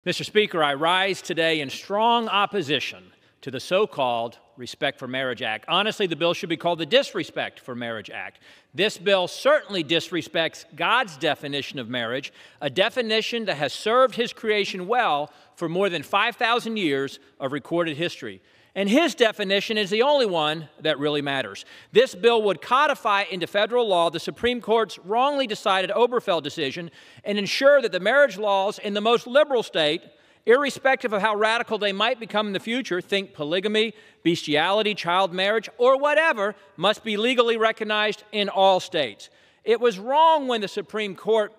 Mr. Speaker, I rise today in strong opposition to the so-called Respect for Marriage Act. Honestly, the bill should be called the Disrespect for Marriage Act. This bill certainly disrespects God's definition of marriage, a definition that has served His creation well for more than 5,000 years of recorded history. And His definition is the only one that really matters. This bill would codify into federal law the Supreme Court's wrongly decided Obergefell decision and ensure that the marriage laws in the most liberal state, irrespective of how radical they might become in the future, think polygamy, bestiality, child marriage, or whatever, must be legally recognized in all states. It was wrong when the Supreme Court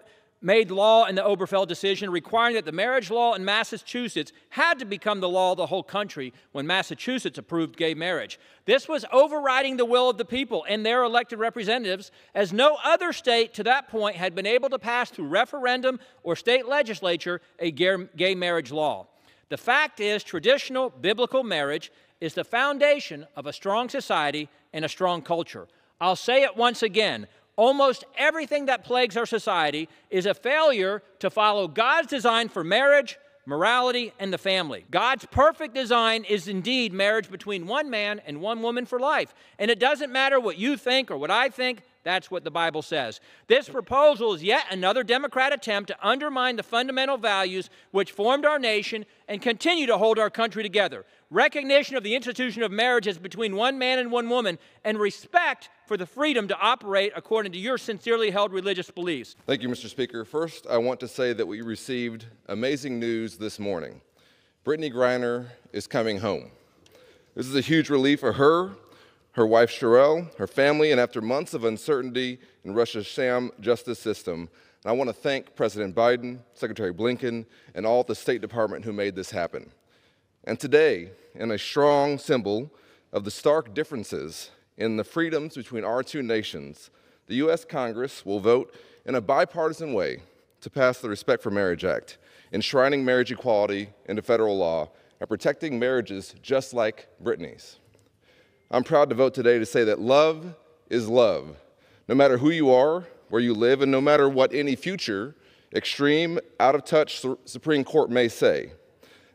made law in the Obergefell decision requiring that the marriage law in Massachusetts had to become the law of the whole country when Massachusetts approved gay marriage. This was overriding the will of the people and their elected representatives, as no other state to that point had been able to pass through referendum or state legislature a gay marriage law. The fact is, traditional biblical marriage is the foundation of a strong society and a strong culture. I'll say it once again. Almost everything that plagues our society is a failure to follow God's design for marriage, morality, and the family. God's perfect design is indeed marriage between one man and one woman for life. And it doesn't matter what you think or what I think. That's what the Bible says. This proposal is yet another Democrat attempt to undermine the fundamental values which formed our nation and continue to hold our country together. Recognition of the institution of marriage as between one man and one woman, and respect for the freedom to operate according to your sincerely held religious beliefs. Thank you, Mr. Speaker. First, I want to say that we received amazing news this morning. Brittany Griner is coming home. This is a huge relief for her wife Sherelle, her family, and after months of uncertainty in Russia's sham justice system. And I want to thank President Biden, Secretary Blinken, and all at the State Department who made this happen. And today, in a strong symbol of the stark differences in the freedoms between our two nations, the U.S. Congress will vote in a bipartisan way to pass the Respect for Marriage Act, enshrining marriage equality into federal law and protecting marriages just like Brittany's. I'm proud to vote today to say that love is love, no matter who you are, where you live, and no matter what any future, extreme, out-of-touch Supreme Court may say.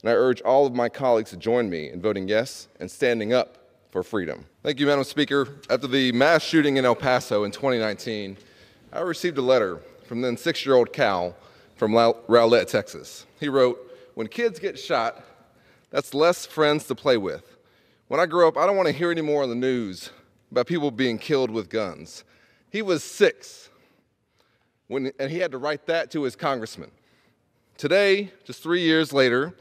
And I urge all of my colleagues to join me in voting yes and standing up for freedom. Thank you, Madam Speaker. After the mass shooting in El Paso in 2019, I received a letter from then 6-year-old Cal from Rowlett, Texas. He wrote, "When kids get shot, that's less friends to play with. When I grow up, I don't want to hear any more on the news about people being killed with guns." He was 6, and he had to write that to his congressman. Today, just 3 years later,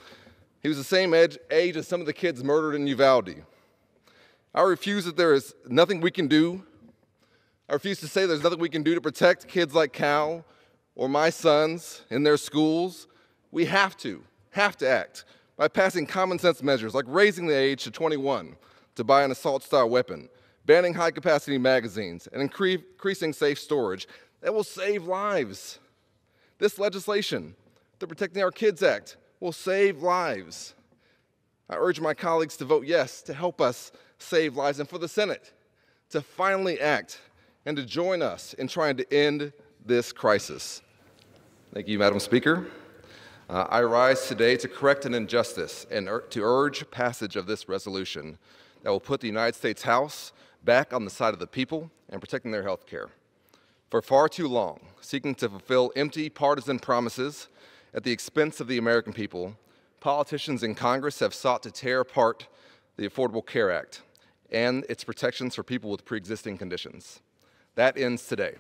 he was the same age as some of the kids murdered in Uvalde. I refuse that there is nothing we can do. I refuse to say there's nothing we can do to protect kids like Cal or my sons in their schools. We have to act by passing common sense measures like raising the age to 21 to buy an assault-style weapon, banning high-capacity magazines, and increasing safe storage that will save lives. This legislation, the Protecting Our Kids Act, will save lives. I urge my colleagues to vote yes to help us save lives, and for the Senate to finally act and to join us in trying to end this crisis. Thank you, Madam Speaker. I rise today to correct an injustice and to urge passage of this resolution that will put the United States House back on the side of the people and protecting their health care. For far too long, seeking to fulfill empty partisan promises at the expense of the American people, politicians in Congress have sought to tear apart the Affordable Care Act and its protections for people with pre-existing conditions. That ends today.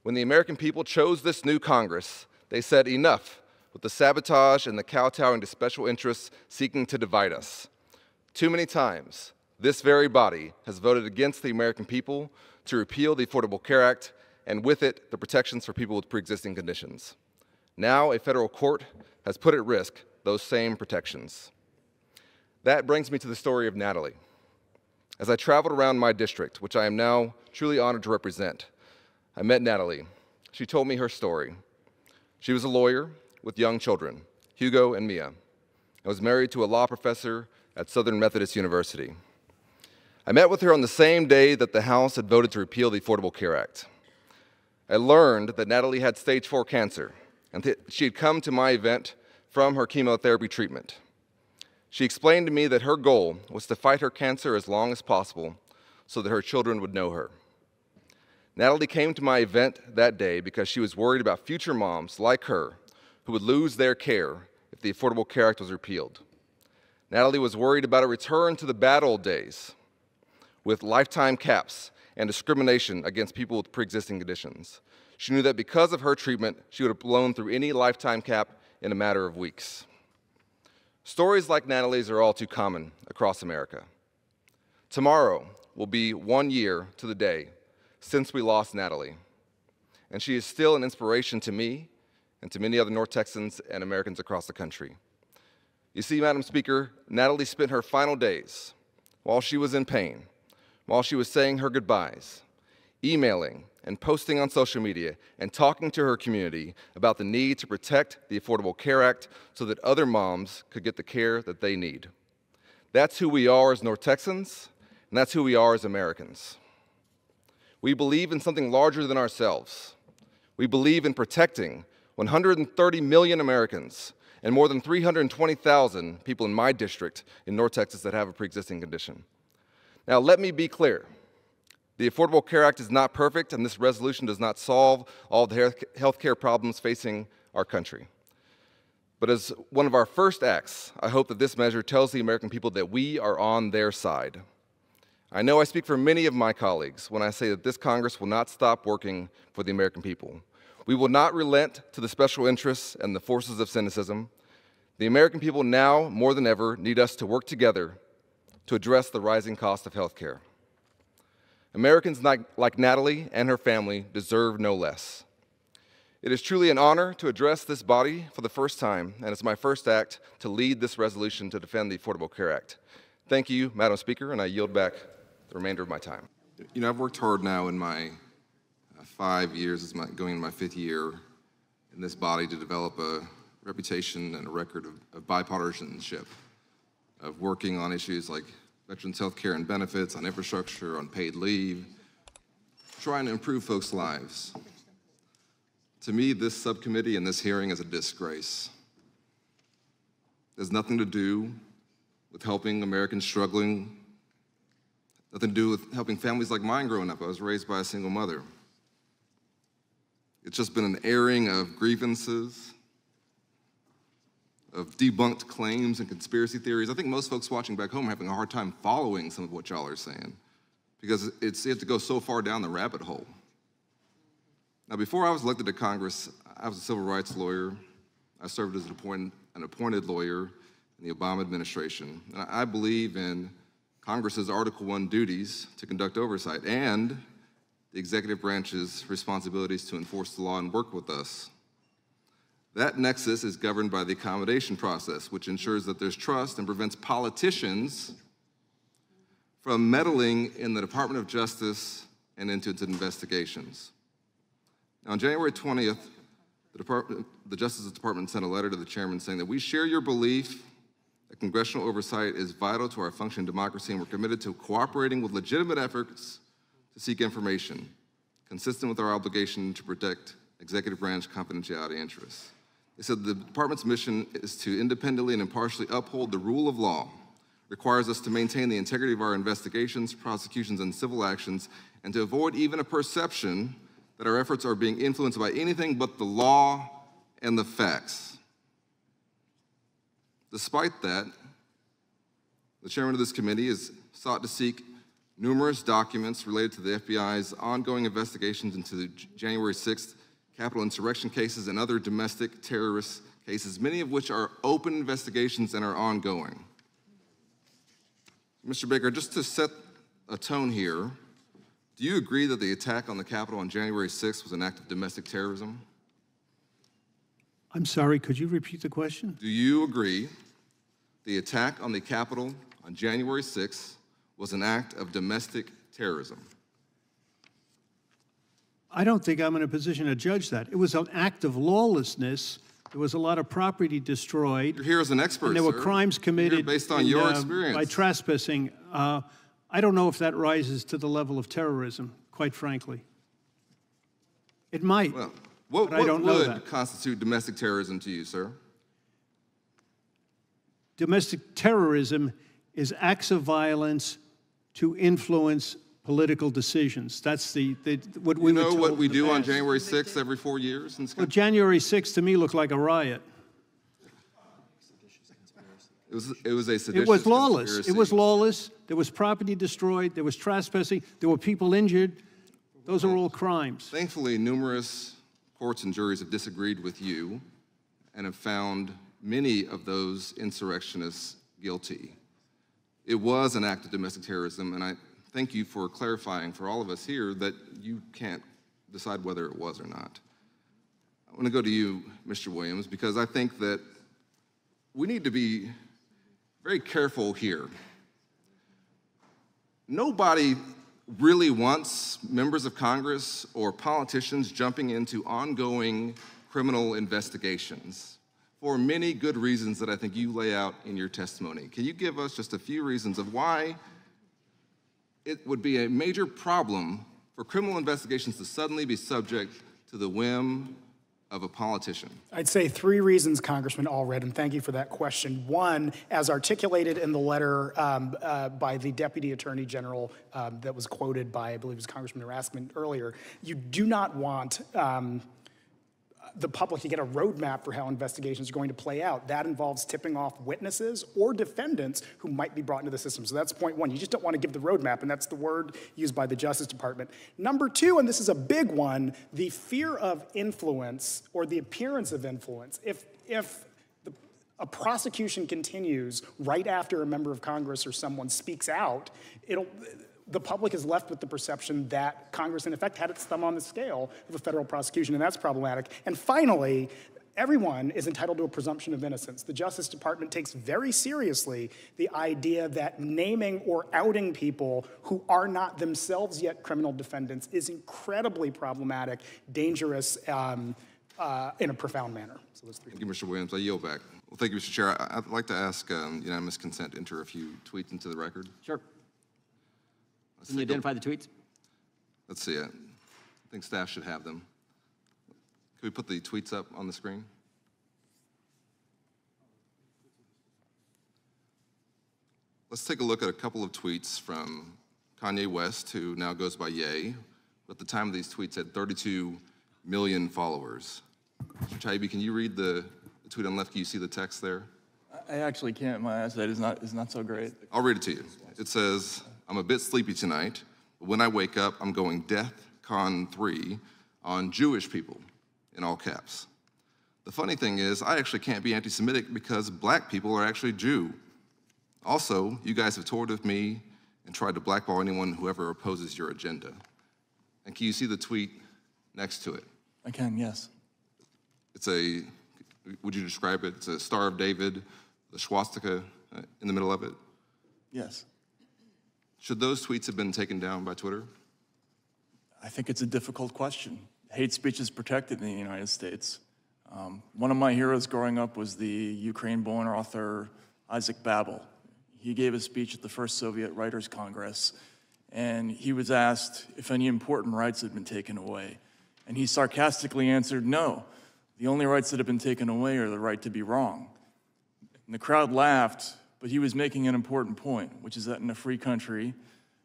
When the American people chose this new Congress, they said enough with the sabotage and the kowtowing to special interests seeking to divide us. Too many times, this very body has voted against the American people to repeal the Affordable Care Act and with it, the protections for people with pre-existing conditions. Now, a federal court has put at risk those same protections. That brings me to the story of Natalie. As I traveled around my district, which I am now truly honored to represent, I met Natalie. She told me her story. She was a lawyer with young children, Hugo and Mia, and was married to a law professor at Southern Methodist University. I met with her on the same day that the House had voted to repeal the Affordable Care Act. I learned that Natalie had stage 4 cancer and that she had come to my event from her chemotherapy treatment. She explained to me that her goal was to fight her cancer as long as possible so that her children would know her. Natalie came to my event that day because she was worried about future moms like her who would lose their care if the Affordable Care Act was repealed. Natalie was worried about a return to the bad old days with lifetime caps and discrimination against people with pre-existing conditions. She knew that because of her treatment, she would have blown through any lifetime cap in a matter of weeks. Stories like Natalie's are all too common across America. Tomorrow will be 1 year to the day since we lost Natalie, and she is still an inspiration to me and to many other North Texans and Americans across the country. You see, Madam Speaker, Natalie spent her final days while she was in pain, while she was saying her goodbyes, emailing and posting on social media and talking to her community about the need to protect the Affordable Care Act so that other moms could get the care that they need. That's who we are as North Texans, and that's who we are as Americans. We believe in something larger than ourselves. We believe in protecting 130 million Americans and more than 320,000 people in my district in North Texas that have a pre-existing condition. Now, let me be clear. The Affordable Care Act is not perfect, and this resolution does not solve all the health care problems facing our country. But as one of our first acts, I hope that this measure tells the American people that we are on their side. I know I speak for many of my colleagues when I say that this Congress will not stop working for the American people. We will not relent to the special interests and the forces of cynicism. The American people now, more than ever, need us to work together to address the rising cost of health care. Americans like Natalie and her family deserve no less. It is truly an honor to address this body for the first time, and it's my first act to lead this resolution to defend the Affordable Care Act. Thank you, Madam Speaker, and I yield back the remainder of my time. You know, I've worked hard now in my 5 years, going into my 5th year in this body, to develop a reputation and a record of bipartisanship, of working on issues like veterans' health care and benefits, on infrastructure, on paid leave, trying to improve folks' lives. To me, this subcommittee and this hearing is a disgrace. There's nothing to do with helping Americans struggling, nothing to do with helping families like mine growing up. I was raised by a single mother. It's just been an airing of grievances, of debunked claims and conspiracy theories. I think most folks watching back home are having a hard time following some of what y'all are saying because you have to go so far down the rabbit hole. Now, before I was elected to Congress, I was a civil rights lawyer. I served as an appointed lawyer in the Obama administration. And I believe in Congress's Article I duties to conduct oversight and the executive branch's responsibilities to enforce the law and work with us. That nexus is governed by the accommodation process, which ensures that there's trust and prevents politicians from meddling in the Department of Justice and into its investigations. Now, on January 20th, the Justice Department sent a letter to the chairman saying that we share your belief that congressional oversight is vital to our functioning democracy, and we're committed to cooperating with legitimate efforts to seek information consistent with our obligation to protect executive branch confidentiality interests. They said the department's mission is to independently and impartially uphold the rule of law, requires us to maintain the integrity of our investigations, prosecutions, and civil actions, and to avoid even a perception that our efforts are being influenced by anything but the law and the facts. Despite that, the chairman of this committee has sought to seek numerous documents related to the FBI's ongoing investigations into the January 6th Capitol insurrection cases and other domestic terrorist cases, many of which are open investigations and are ongoing. Mr. Baker, just to set a tone here, do you agree that the attack on the Capitol on January 6th was an act of domestic terrorism? I'm sorry, could you repeat the question? Do you agree the attack on the Capitol on January 6th was an act of domestic terrorism? I don't think I'm in a position to judge that. It was an act of lawlessness. There was a lot of property destroyed. You're here as an expert, and there were sir. crimes committed based on your experience. By trespassing. I don't know if that rises to the level of terrorism, quite frankly. It might, Well, but I don't know that. what would constitute domestic terrorism to you, sir? Domestic terrorism is acts of violence to influence political decisions. That's what we were told. You know what we do on past. January 6th every 4 years in this Well, country? January 6th to me looked like a riot. It was a seditious It was lawless. conspiracy. It was lawless. There was property destroyed. There was trespassing. There were people injured. Those are all crimes. Thankfully, numerous courts and juries have disagreed with you and have found many of those insurrectionists guilty. It was an act of domestic terrorism, and I thank you for clarifying for all of us here that you can't decide whether it was or not. I want to go to you, Mr. Williams, because I think that we need to be very careful here. Nobody really wants members of Congress or politicians jumping into ongoing criminal investigations for many good reasons that I think you lay out in your testimony. Can you give us just a few reasons of why it would be a major problem for criminal investigations to suddenly be subject to the whim of a politician? I'd say 3 reasons, Congressman Allred, and thank you for that question. One, as articulated in the letter by the Deputy Attorney General that was quoted by, I believe it was Congressman Raskman earlier, you do not want the public to get a roadmap for how investigations are going to play out. That involves tipping off witnesses or defendants who might be brought into the system. So that's point one. You just don't want to give the roadmap, and that's the word used by the Justice Department. Number 2, and this is a big one, the fear of influence or the appearance of influence. If a prosecution continues right after a member of Congress or someone speaks out, the public is left with the perception that Congress, in effect, had its thumb on the scale of a federal prosecution, and that's problematic. And finally, everyone is entitled to a presumption of innocence. The Justice Department takes very seriously the idea that naming or outing people who are not themselves yet criminal defendants is incredibly problematic, dangerous, in a profound manner. So those 3. Thank you, Mr. Williams. I yield back. Well, thank you, Mr. Chair. I'd like to ask unanimous consent to enter a few tweets into the record. Sure. Can you identify the tweets? Let's see it. I think staff should have them. Can we put the tweets up on the screen? Let's take a look at a couple of tweets from Kanye West, who now goes by Ye. But at the time of these tweets had 32 million followers. Mr. Taibbi, can you read the tweet on the left? Can you see the text there? I actually can't. My eyesight is not so great. I'll read it to you. It says, I'm a bit sleepy tonight, but when I wake up, I'm going DEFCON 3 on Jewish people, in all caps. The funny thing is, I actually can't be anti-Semitic because black people are actually Jew. Also, you guys have toured with me and tried to blackball anyone who ever opposes your agenda. And can you see the tweet next to it? I can, yes. It's would you describe it? It's a Star of David, the swastika in the middle of it. Yes. Should those tweets have been taken down by Twitter? I think it's a difficult question. Hate speech is protected in the United States. One of my heroes growing up was the Ukraine-born author Isaac Babel. He gave a speech at the first Soviet Writers' Congress, and he was asked if any important rights had been taken away. And he sarcastically answered, no, the only rights that have been taken away are the right to be wrong. And the crowd laughed, but he was making an important point, which is that in a free country,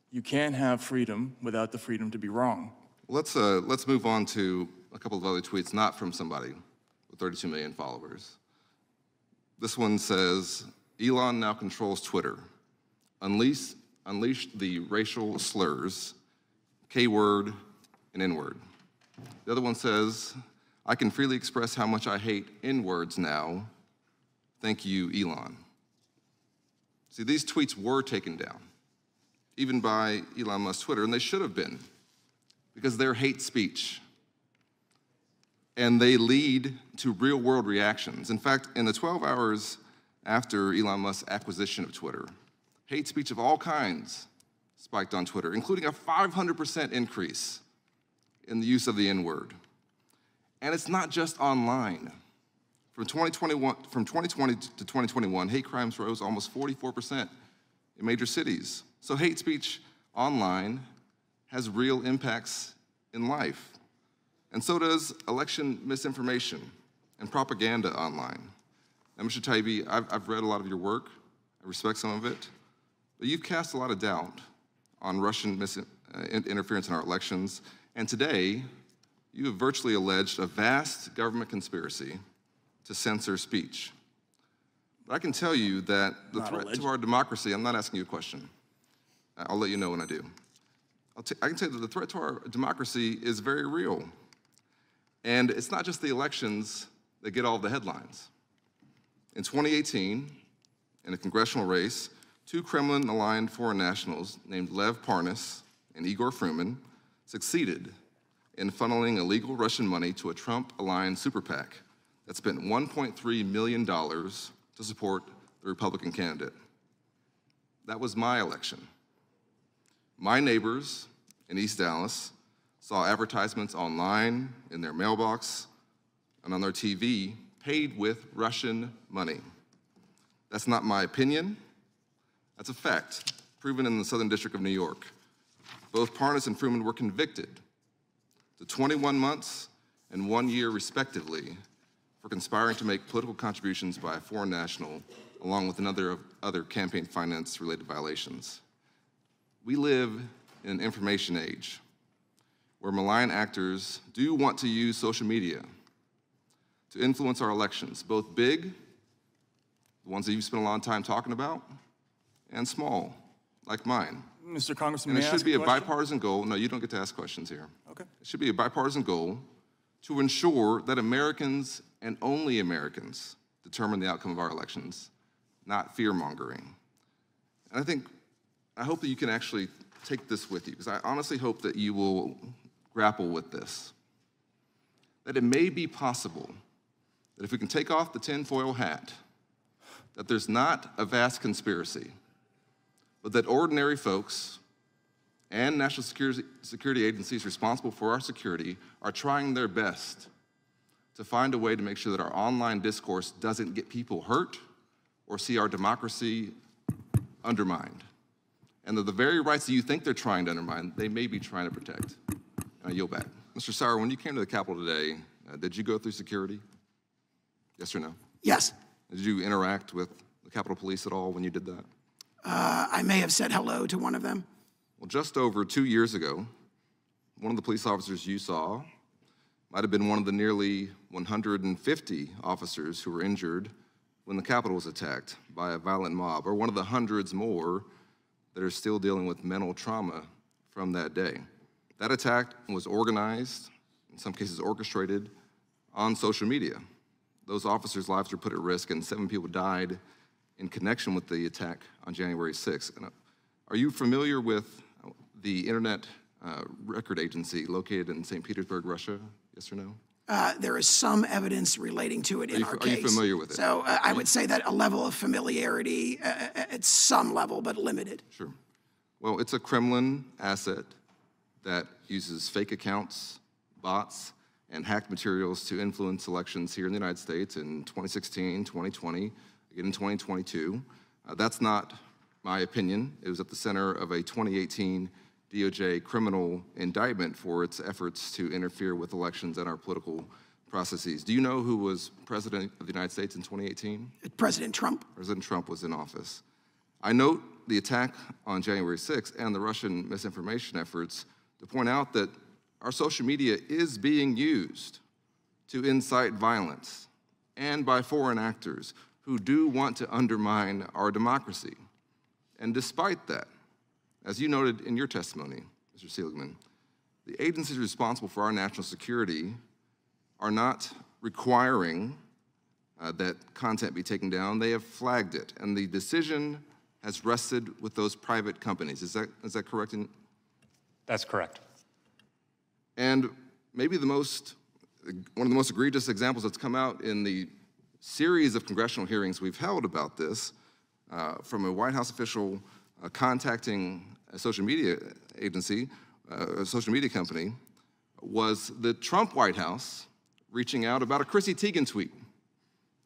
you can't have freedom without the freedom to be wrong. Let's move on to a couple of other tweets, not from somebody with 32 million followers. This one says, Elon now controls Twitter. Unleash the racial slurs, K-word and N-word. The other one says, I can freely express how much I hate N-words now. Thank you, Elon. See, these tweets were taken down, even by Elon Musk's Twitter, and they should have been, because they're hate speech. And they lead to real-world reactions. In fact, in the 12 hours after Elon Musk's acquisition of Twitter, hate speech of all kinds spiked on Twitter, including a 500% increase in the use of the N-word. And it's not just online. From 2020 to 2021, hate crimes rose almost 44% in major cities. So hate speech online has real impacts in life. And so does election misinformation and propaganda online. And Mr. Taibbi, I've read a lot of your work. I respect some of it. But you've cast a lot of doubt on Russian interference in our elections. And today, you have virtually alleged a vast government conspiracy to censor speech. But I can tell you that the threat to our democracy, I'm not asking you a question. I'll let you know when I do. I can tell you that the threat to our democracy is very real. And it's not just the elections that get all the headlines. In 2018, in a congressional race, two Kremlin-aligned foreign nationals named Lev Parnas and Igor Fruman succeeded in funneling illegal Russian money to a Trump-aligned super PAC that spent $1.3 million to support the Republican candidate. That was my election. My neighbors in East Dallas saw advertisements online, in their mailbox, and on their TV paid with Russian money. That's not my opinion. That's a fact, proven in the Southern District of New York. Both Parnas and Fruman were convicted to 21 months and 1 year, respectively, for conspiring to make political contributions by a foreign national, along with other campaign finance-related violations. We live in an information age where malign actors do want to use social media to influence our elections, both big, the ones that you've spent a lot of time talking about, and small, like mine. Mr. Congressman, And may it I should ask be a question? bipartisan goal. No, you don't get to ask questions here. Okay. It should be a bipartisan goal to ensure that Americans and only Americans determine the outcome of our elections, not fear-mongering. And I hope that you can actually take this with you, because I honestly hope that you will grapple with this. That it may be possible that if we can take off the tinfoil hat, that there's not a vast conspiracy, but that ordinary folks and national security agencies responsible for our security are trying their best to find a way to make sure that our online discourse doesn't get people hurt or see our democracy undermined. And that the very rights that you think they're trying to undermine, they may be trying to protect. And I yield back. Mr. Sauer, when you came to the Capitol today, did you go through security? Yes or no? Yes. Did you interact with the Capitol Police at all when you did that? I may have said hello to one of them. Well, just over 2 years ago, one of the police officers you saw might have been one of the nearly 150 officers who were injured when the Capitol was attacked by a violent mob, or one of the hundreds more that are still dealing with mental trauma from that day. That attack was organized, in some cases orchestrated, on social media. Those officers' lives were put at risk, and 7 people died in connection with the attack on January 6th. Are you familiar with the Internet Record Agency located in St. Petersburg, Russia? Yes or no? There is some evidence relating to it in our case. Are you familiar with it? So I would say that a level of familiarity at some level, but limited. Sure. Well, it's a Kremlin asset that uses fake accounts, bots, and hacked materials to influence elections here in the United States in 2016, 2020, again in 2022. That's not my opinion. It was at the center of a 2018 DOJ criminal indictment for its efforts to interfere with elections and our political processes. Do you know who was president of the United States in 2018? President Trump. President Trump was in office. I note the attack on January 6th and the Russian misinformation efforts to point out that our social media is being used to incite violence and by foreign actors who do want to undermine our democracy. And despite that, as you noted in your testimony, Mr. Seligman, the agencies responsible for our national security are not requiring that content be taken down. They have flagged it, and the decision has rested with those private companies. Is that correct? That's correct. And maybe one of the most egregious examples that's come out in the series of congressional hearings we've held about this, from a White House official contacting a social media agency, a social media company, was the Trump White House reaching out about a Chrissy Teigen tweet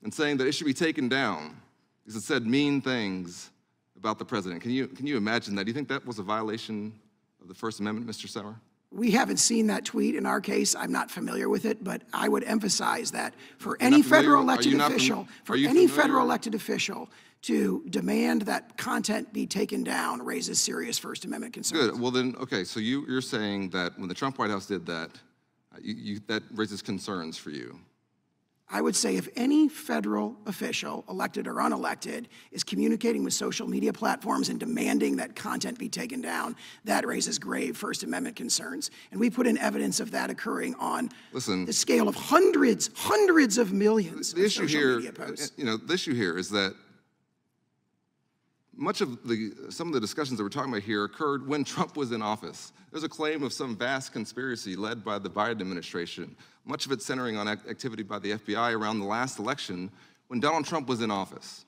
and saying that it should be taken down because it said mean things about the president. Can you imagine that? Do you think that was a violation of the First Amendment, Mr. Sauer? We haven't seen that tweet in our case. I'm not familiar with it, but I would emphasize that for any federal elected official, to demand that content be taken down raises serious First Amendment concerns. Good. Well then, okay, so you're saying that when the Trump White House did that, that raises concerns for you. I would say if any federal official, elected or unelected, is communicating with social media platforms and demanding that content be taken down, that raises grave First Amendment concerns. And we put in evidence of that occurring on the scale of hundreds of millions of social media posts. You know, the issue here is that some of the discussions that we're talking about here occurred when Trump was in office. There's a claim of some vast conspiracy led by the Biden administration, much of it centering on activity by the FBI around the last election when Donald Trump was in office.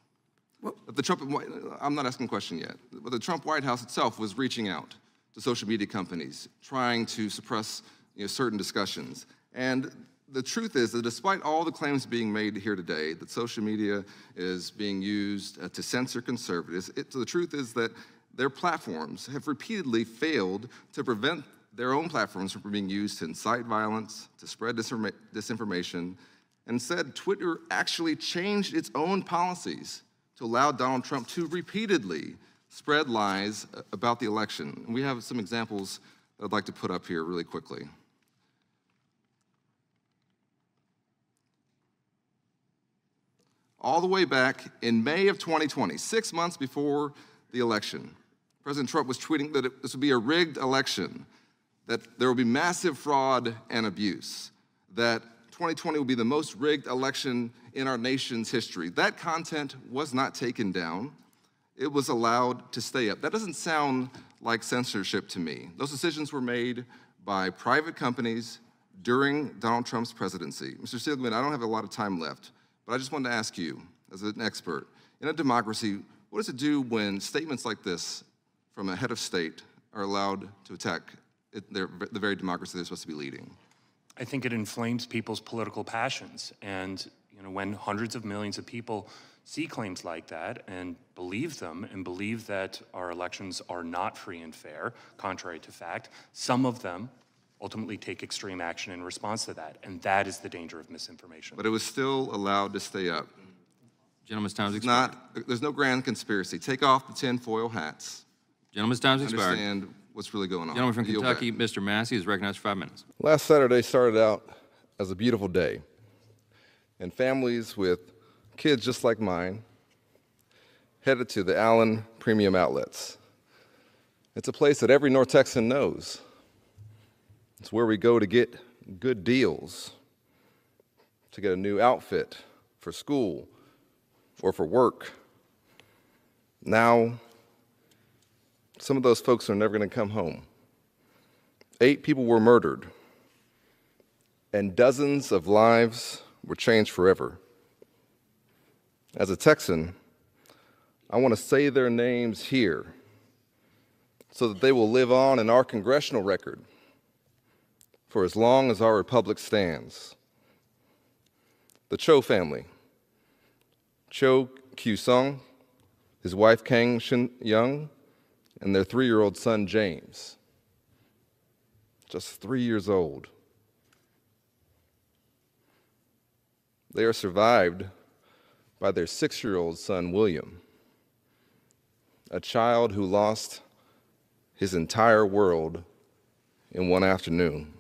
I'm not asking a question yet, but the Trump White House itself was reaching out to social media companies, trying to suppress certain discussions. And the truth is that despite all the claims being made here today that social media is being used to censor conservatives, the truth is that their platforms have repeatedly failed to prevent their own platforms from being used to incite violence, to spread disinformation. And instead, Twitter actually changed its own policies to allow Donald Trump to repeatedly spread lies about the election. And we have some examples that I'd like to put up here really quickly. All the way back in May of 2020, 6 months before the election, President Trump was tweeting that this would be a rigged election, that there will be massive fraud and abuse, that 2020 will be the most rigged election in our nation's history. That content was not taken down. It was allowed to stay up. That doesn't sound like censorship to me. Those decisions were made by private companies during Donald Trump's presidency. Mr. Seligman, I don't have a lot of time left, but I just wanted to ask you, as an expert, in a democracy, what does it do when statements like this from a head of state are allowed to attack the very democracy they're supposed to be leading? I think it inflames people's political passions. And when hundreds of millions of people see claims like that and believe them and believe that our elections are not free and fair, contrary to fact, some of them ultimately take extreme action in response to that. And that is the danger of misinformation. But it was still allowed to stay up. Gentleman's time has expired. There's no grand conspiracy. Take off the tinfoil hats. Gentleman's time has expired. Understand what's really going on. Gentleman from Kentucky, Mr. Massey, is recognized for 5 minutes. Last Saturday started out as a beautiful day, and families with kids just like mine headed to the Allen Premium Outlets. It's a place that every North Texan knows. It's where we go to get good deals, to get a new outfit for school or for work. Now, some of those folks are never going to come home. 8 people were murdered, and dozens of lives were changed forever. As a Texan, I want to say their names here so that they will live on in our congressional record for as long as our republic stands. The Cho family, Cho Kyu-sung, his wife Kang Shin-young, and their 3-year-old son James, just 3 years old. They are survived by their 6-year-old son William, a child who lost his entire world in one afternoon.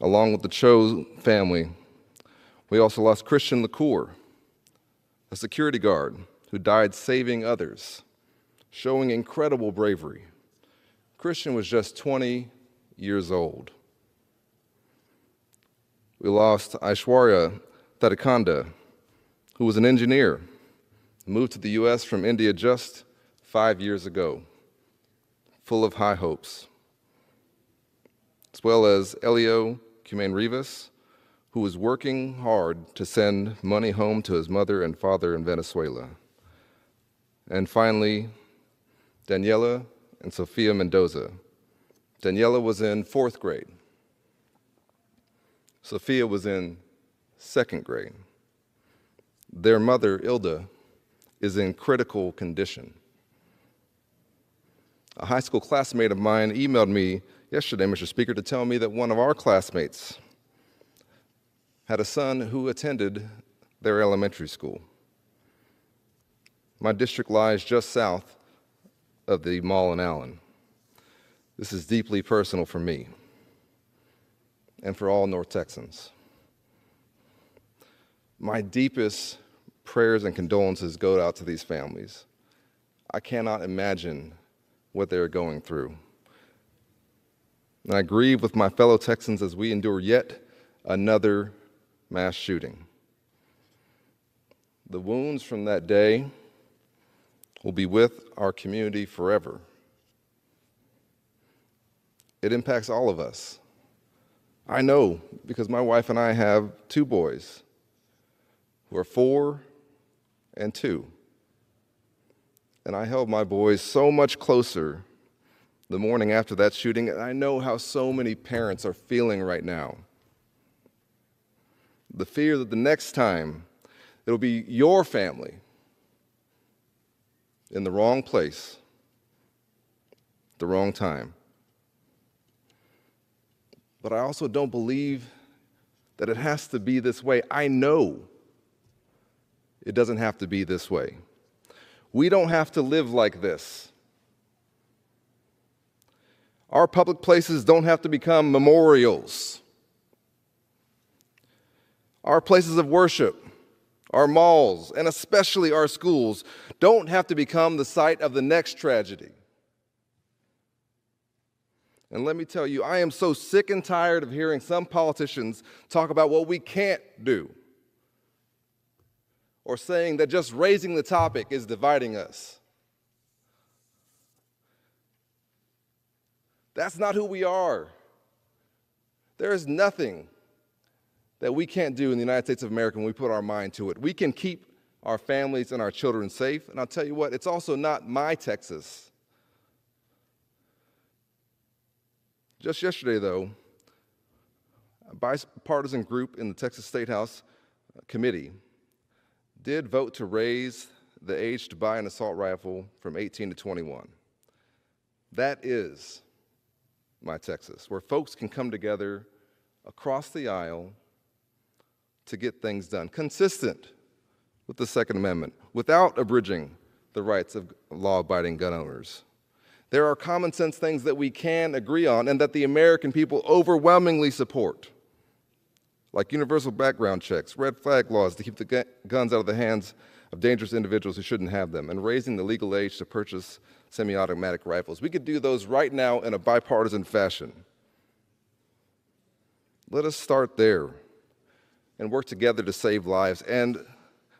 Along with the Cho family, we also lost Christian LaCour, a security guard who died saving others, showing incredible bravery. Christian was just 20 years old. We lost Aishwarya Thadakanda, who was an engineer, moved to the U.S. from India just 5 years ago, full of high hopes, as well as Elio Cumain Rivas, who was working hard to send money home to his mother and father in Venezuela. And finally, Daniela and Sofia Mendoza. Daniela was in 4th grade. Sofia was in 2nd grade. Their mother, Ilda, is in critical condition. A high school classmate of mine emailed me yesterday, Mr. Speaker, to tell me that one of our classmates had a son who attended their elementary school. My district lies just south of the mall in Allen. This is deeply personal for me and for all North Texans. My deepest prayers and condolences go out to these families. I cannot imagine what they're going through. And I grieve with my fellow Texans as we endure yet another mass shooting. The wounds from that day will be with our community forever. It impacts all of us. I know because my wife and I have 2 boys who are 4 and 2. And I held my boys so much closer the morning after that shooting, and I know how so many parents are feeling right now. The fear that the next time it'll be your family in the wrong place, the wrong time. But I also don't believe that it has to be this way. I know it doesn't have to be this way. We don't have to live like this. Our public places don't have to become memorials. Our places of worship, our malls, and especially our schools don't have to become the site of the next tragedy. And let me tell you, I am so sick and tired of hearing some politicians talk about what we can't do, or saying that just raising the topic is dividing us. That's not who we are. There is nothing that we can't do in the United States of America when we put our mind to it. We can keep our families and our children safe, and I'll tell you what, it's also not my Texas. Just yesterday, though, a bipartisan group in the Texas State House Committee did vote to raise the age to buy an assault rifle from 18 to 21. That is my Texas, where folks can come together across the aisle to get things done, consistent with the Second Amendment, without abridging the rights of law-abiding gun owners. There are common sense things that we can agree on and that the American people overwhelmingly support, like universal background checks, red flag laws to keep the guns out of the hands of dangerous individuals who shouldn't have them, and raising the legal age to purchase semi-automatic rifles. We could do those right now in a bipartisan fashion. Let us start there and work together to save lives. And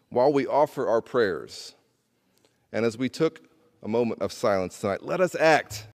while we offer our prayers, and as we took a moment of silence tonight, let us act